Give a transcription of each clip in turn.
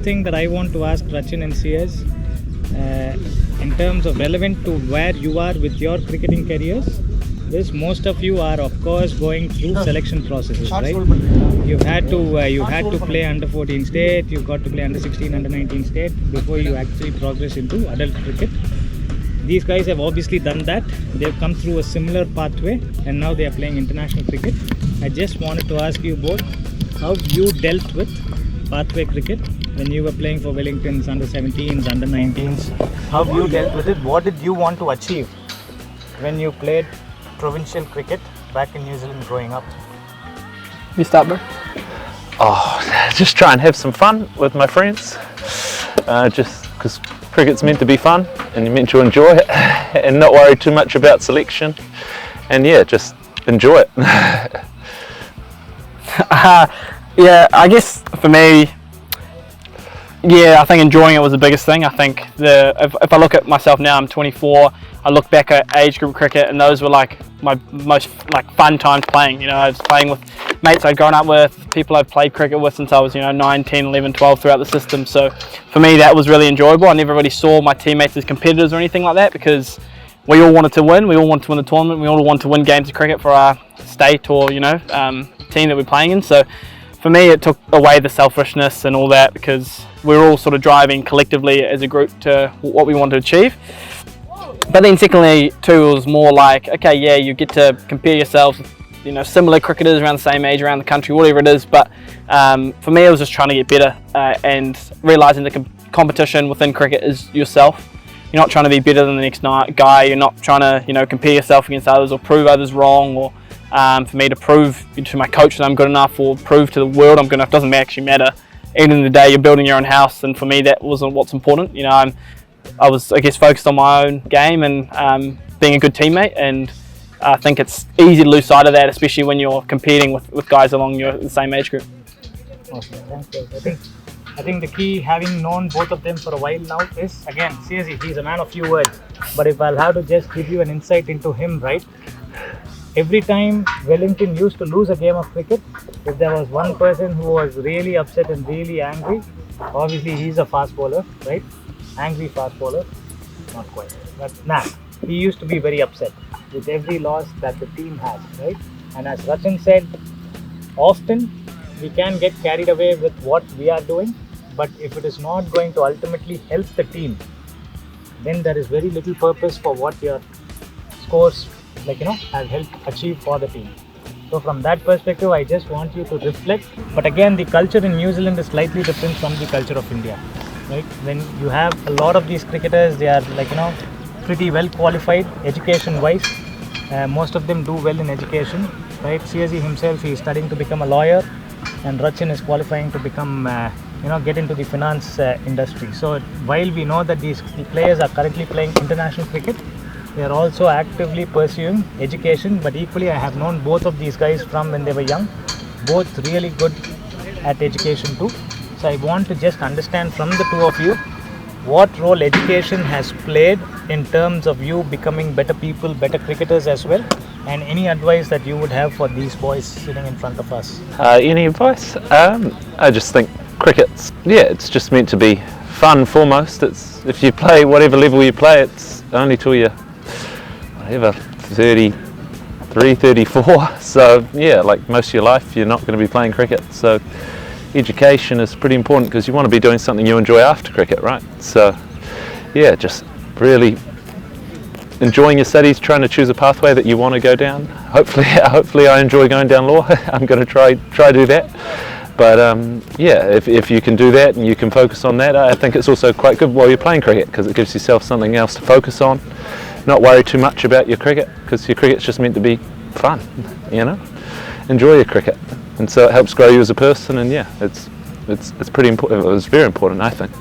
thing that I want to ask Rachin and Sears, in terms of relevant to where you are with your cricketing careers, is most of you are of course going through selection processes, right? You've had to play under 14 state, you've got to play under 16, under 19 state before you actually progress into adult cricket. These guys have obviously done that. They've come through a similar pathway and now they are playing international cricket. I just wanted to ask you both how you dealt with pathway cricket when you were playing for Wellingtons, under 17s, under 19s. How you dealt with it? What did you want to achieve when you played provincial cricket back in New Zealand growing up? You start, bro. Oh, just try and have some fun with my friends. Just because cricket's meant to be fun and you're meant to enjoy it and not worry too much about selection. And yeah, just enjoy it. Yeah, I guess for me, yeah, I think enjoying it was the biggest thing. I think if I look at myself now, I'm 24. I look back at age group cricket, and those were like my most like fun times playing. You know, I was playing with mates I'd grown up with, people I've played cricket with since I was 9, 10, 11, 12 throughout the system. So for me, that was really enjoyable. I never really saw my teammates as competitors or anything like that because we all wanted to win. We all wanted to win the tournament. We all wanted to win games of cricket for our state or team that we're playing in. So for me, it took away the selfishness and all that because we were all sort of driving collectively as a group to what we wanted to achieve. But then secondly, too, it was more like, okay, yeah, you get to compare yourselves with, similar cricketers around the same age around the country, whatever it is. But for me, it was just trying to get better and realising the competition within cricket is yourself. You're not trying to be better than the next guy. You're not trying to, compare yourself against others or prove others wrong or for me to prove to my coach that I'm good enough or prove to the world I'm good enough doesn't actually matter. End of the day, you're building your own house, and for me, that wasn't what's important. I was, I guess, focused on my own game and being a good teammate, and I think it's easy to lose sight of that, especially when you're competing with guys along the same age group. Okay, thank you. I think the key, having known both of them for a while now, is again, seriously, he's a man of few words. But if I'll have to just give you an insight into him, right? Every time Wellington used to lose a game of cricket, if there was one person who was really upset and really angry, obviously he's a fast bowler, right? Angry fast bowler, not quite, but he used to be very upset with every loss that the team has, right? And as Rachin said, often we can get carried away with what we are doing, but if it is not going to ultimately help the team, then there is very little purpose for what your scores have helped achieve for the team. So from that perspective, I just want you to reflect. But again, the culture in New Zealand is slightly different from the culture of India, right? When you have a lot of these cricketers, they are pretty well qualified education wise. Most of them do well in education, right? CSE himself, he is studying to become a lawyer, and Rachin is qualifying to become get into the finance industry. So while we know that these players are currently playing international cricket, they are also actively pursuing education, but equally I have known both of these guys from when they were young, both really good at education too. So I want to just understand from the two of you what role education has played in terms of you becoming better people, better cricketers as well, and any advice that you would have for these boys sitting in front of us. Any advice? I just think cricket's, it's just meant to be fun foremost. It's if you play whatever level you play, it's only till you're 33, 34, so like most of your life you're not going to be playing cricket, so education is pretty important because you want to be doing something you enjoy after cricket, right? So just really enjoying your studies, trying to choose a pathway that you want to go down. Hopefully I enjoy going down law. I'm going to try do that, but if you can do that and you can focus on that, I think it's also quite good while you're playing cricket because it gives yourself something else to focus on. Not worry too much about your cricket because your cricket's just meant to be fun, enjoy your cricket, and so it helps grow you as a person, and it's pretty important. It was very important, I think.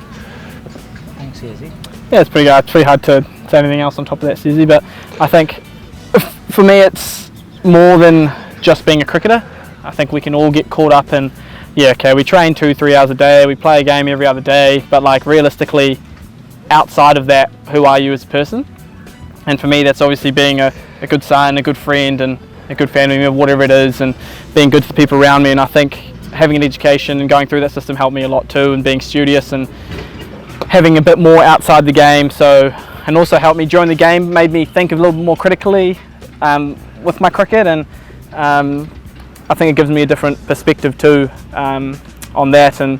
Thanks, Izzy. Yeah, it's pretty hard to say anything else on top of that, Susie, but I think for me it's more than just being a cricketer. I think we can all get caught up in, we train 2-3 hours a day, we play a game every other day, but realistically, outside of that, who are you as a person? And for me, that's obviously being a good son, a good friend, and a good family member, whatever it is, and being good to the people around me. And I think having an education and going through that system helped me a lot too, and being studious and having a bit more outside the game. So, and also helped me during the game, made me think a little bit more critically with my cricket, and I think it gives me a different perspective too on that, and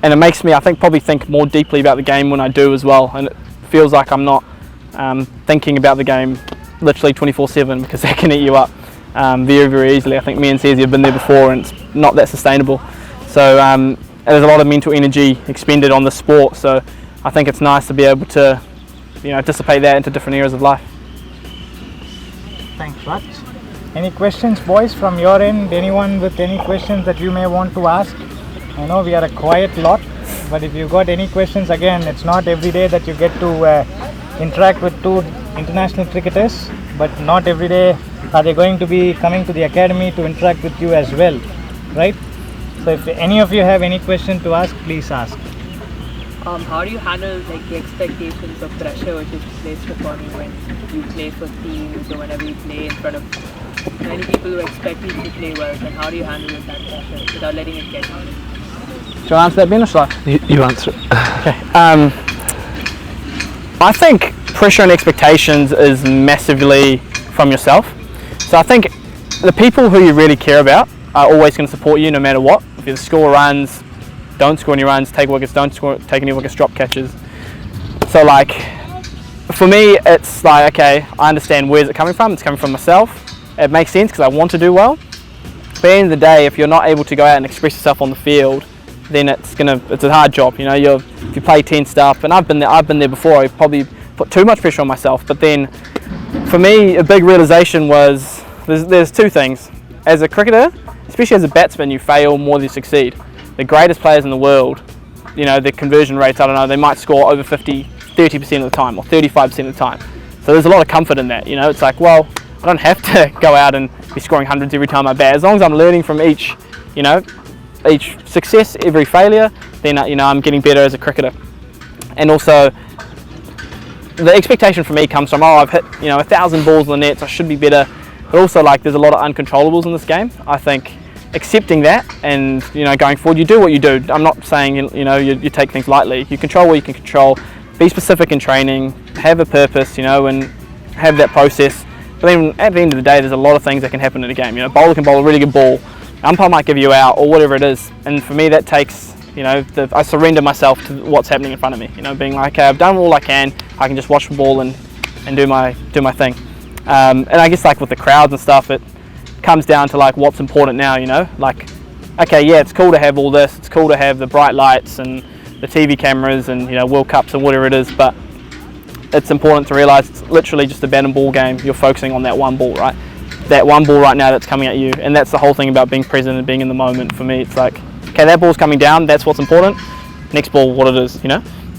it makes me, I think, probably think more deeply about the game when I do as well, and it feels like I'm not thinking about the game literally 24/7, because that can eat you up very, very easily. I think me and Sears have been there before, and it's not that sustainable. So there's a lot of mental energy expended on the sport, so I think it's nice to be able to, you know, dissipate that into different areas of life. Thanks, Rach. Any questions, boys, from your end? Anyone with any questions that you may want to ask? I know we are a quiet lot, but if you've got any questions, again, it's not every day that you get to interact with two international cricketers, but not every day are they going to be coming to the academy to interact with you as well, right? So if any of you have any question to ask, please ask. How do you handle like the expectations of pressure which is placed upon you when you play for teams or whenever you play in front of many people who expect you to play well, and how do you handle that pressure without letting it get you? Do you want to answer that, Ben, or shall I? You answer it. Okay. I think pressure and expectations is massively from yourself. So I think the people who you really care about are always going to support you no matter what. If you score runs, don't score any runs, take wickets, don't take any wickets, drop catches. So like, for me, it's like, okay, I understand where's it coming from. It's coming from myself. It makes sense because I want to do well. But at the end of the day, if you're not able to go out and express yourself on the field, then it's a hard job. You know, if you play 10 stuff, and I've been there before. I probably put too much pressure on myself. But then, for me, a big realization was there's two things. As a cricketer, especially as a batsman, you fail more than you succeed. The greatest players in the world, you know, their conversion rates, I don't know, they might score over 30% of the time or 35% of the time. So there's a lot of comfort in that. You know, it's like, well, I don't have to go out and be scoring hundreds every time I bat. As long as I'm learning from each success, every failure, then you know, I'm getting better as a cricketer. And also, the expectation for me comes from, I've hit 1,000 balls in the nets, I should be better. But also, like, there's a lot of uncontrollables in this game. I think accepting that, and you know, going forward, you do what you do. I'm not saying you take things lightly. You control what you can control. Be specific in training. Have a purpose, and have that process. But then at the end of the day, there's a lot of things that can happen in a game. You know, bowler can bowl a really good ball. Umpire might give you out or whatever it is. And for me, that takes, I surrender myself to what's happening in front of me. You know, being like, okay, I've done all I can. I can just watch the ball and do my thing. And I guess like with the crowds and stuff, it comes down to like what's important now. Like, okay, yeah, it's cool to have all this. It's cool to have the bright lights and the TV cameras and World Cups and whatever it is. But it's important to realise it's literally just a bat and ball game. You're focusing on that one ball, right? That one ball right now that's coming at you, and that's the whole thing about being present and being in the moment. For me, it's like, okay, that ball's coming down. That's what's important. Next ball, what it is,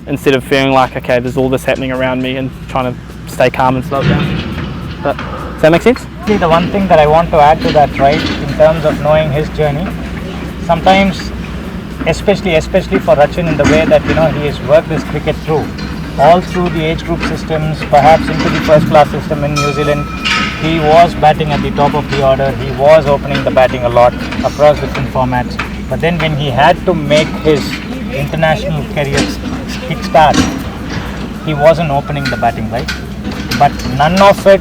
Instead of feeling like, okay, there's all this happening around me and trying to stay calm and slow down. But does that make sense? The one thing that I want to add to that, right, in terms of knowing his journey, sometimes, especially for Rachin, in the way that he has worked this cricket all through the age group systems, perhaps into the first class system in New Zealand. He was batting at the top of the order. He was opening the batting a lot across different formats. But then when he had to make his international career kickstart, he wasn't opening the batting, right? But none of it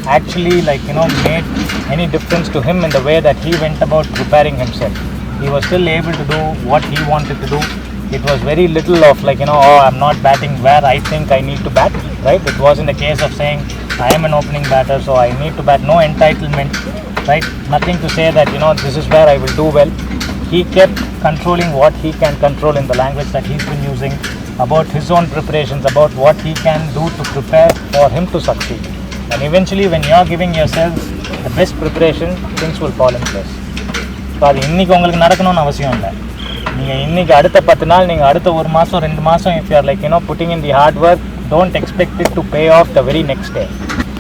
actually made any difference to him in the way that he went about preparing himself. He was still able to do what he wanted to do. It was very little of I'm not batting where I think I need to bat, right? It wasn't a case of saying I am an opening batter, so I need to bat. No entitlement, right? Nothing to say that this is where I will do well. He kept controlling what he can control in the language that he's been using, about his own preparations, about what he can do to prepare for him to succeed. And eventually, when you're giving yourself the best preparation, things will fall in place. So அது இன்னைக்கு உங்களுக்கு நடக்கணும்னு அவசியம் இல்லை. நீங்கள் இன்னைக்கு அடுத்த 10 நாள், நீங்கள் அடுத்த 1 மாதம் 2 மாதம், if you are putting in the hard work, don't expect it to pay off the very next day.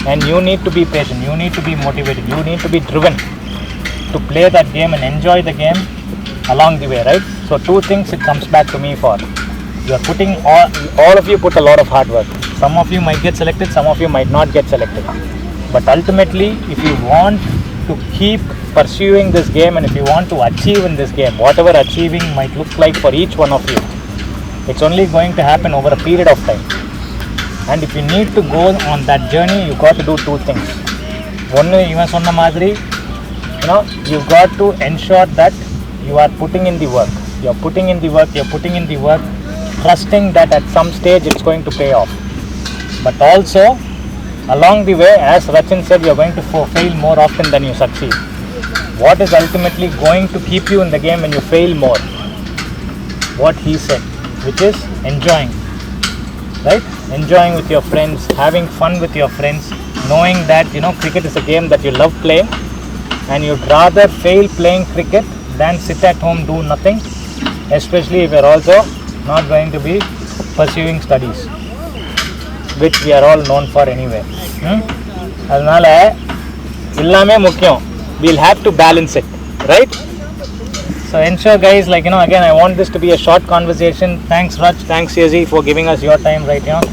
And you need to be patient, you need to be motivated, you need to be driven to play that game and enjoy the game along the way, right? So 2 things it comes back to me for. You are putting, all of you put a lot of hard work. Some of you might get selected, some of you might not get selected. But ultimately, if you want to keep pursuing this game and if you want to achieve in this game, whatever achieving might look like for each one of you, it's only going to happen over a period of time. And if you need to go on that journey, you got to do two things. One, even sonna madri, you got to ensure that you are putting in the work. You're putting in the work, trusting that at some stage it's going to pay off. But also, along the way, as Rachin said, you're going to fail more often than you succeed. What is ultimately going to keep you in the game when you fail more? What he said, which is enjoying, right? Enjoying with your friends, having fun with your friends, knowing that cricket is a game that you love playing, and you'd rather fail playing cricket than sit at home do nothing, especially if you're also not going to be pursuing studies, which we are all known for anyway. அதனால எல்லாமே முக்கியம். We'll have to balance it, right? So ensure guys, again, I want this to be a short conversation. Thanks Raj, thanks Yazi for giving us your time right here.